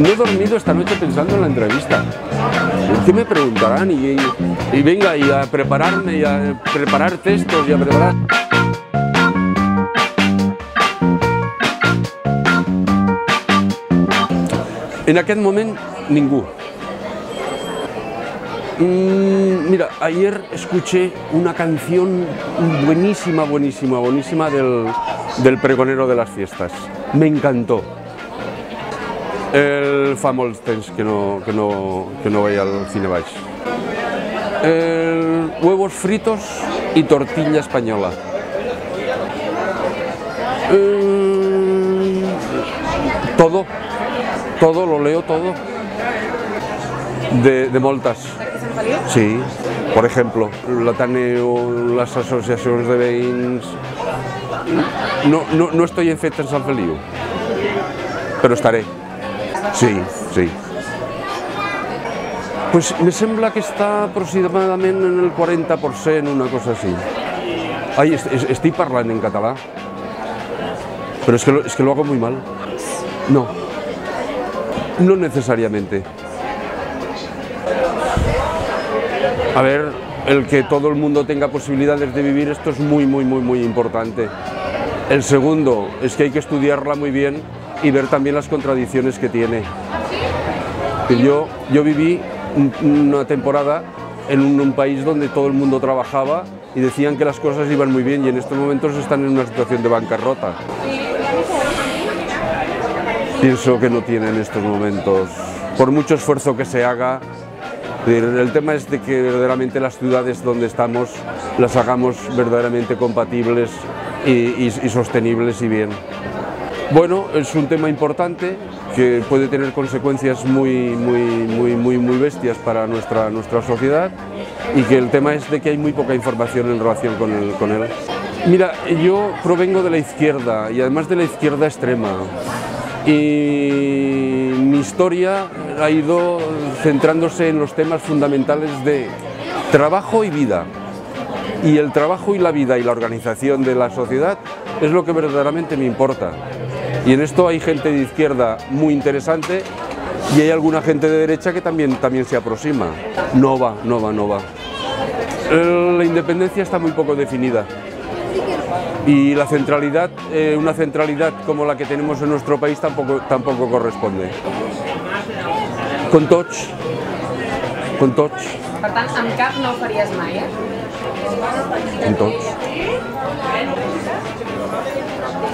No he dormido esta noche pensando en la entrevista. ¿Qué me preguntarán? Y venga, y a prepararme, y a preparar textos, y a preparar... En aquel momento, ningú. Mira, ayer escuché una canción buenísima del pregonero de las fiestas. Me encantó. El fa molts temps que no veía al cine baix. Huevos fritos y tortilla española. Todo, lo leo todo. De moltes. Sí, por ejemplo, l'Ateneu, las asociaciones de veïns... No estoy en festa en Sant Feliu, pero estaré. Sí. Pues me sembla que está aproximadament en el 40%, una cosa así. Ay, estoy parlant en català, pero es que lo hago muy mal. No necesariamente. A ver, el que todo el mundo tenga posibilidades de vivir, esto es muy importante. El segundo es que hay que estudiarla muy bien y ver también las contradicciones que tiene. Yo viví una temporada en un país donde todo el mundo trabajaba y decían que las cosas iban muy bien, y en estos momentos están en una situación de bancarrota. Pienso que no tiene en estos momentos, por mucho esfuerzo que se haga. El tema es de que verdaderamente las ciudades donde estamos las hagamos verdaderamente compatibles y sostenibles y bien. Bueno, es un tema importante que puede tener consecuencias muy bestias para nuestra sociedad, y que el tema es de que hay muy poca información en relación con él. Mira, yo provengo de la izquierda, y además de la izquierda extrema. Y mi historia ha ido centrándose en los temas fundamentales de trabajo y vida. Y el trabajo y la vida y la organización de la sociedad es lo que verdaderamente me importa. Y en esto hay gente de izquierda muy interesante, y hay alguna gente de derecha que también se aproxima. No va. La independencia está muy poco definida. Y la centralidad, una centralidad como la que tenemos en nuestro país tampoco corresponde. Con tots. Per tant, amb cap no ho faries mai, Con tots.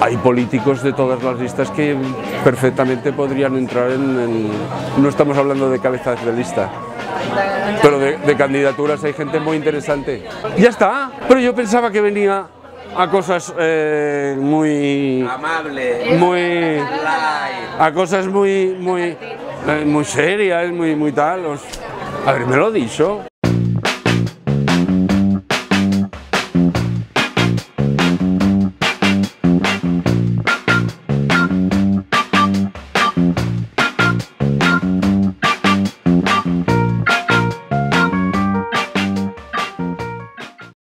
Hay políticos de todas las listas que perfectamente podrían entrar no estamos hablando de cabezas de lista, pero de candidaturas hay gente muy interesante. Ya está, pero yo pensaba que venía a cosas muy amables, a cosas muy serias, muy tal. Haberme lo dicho.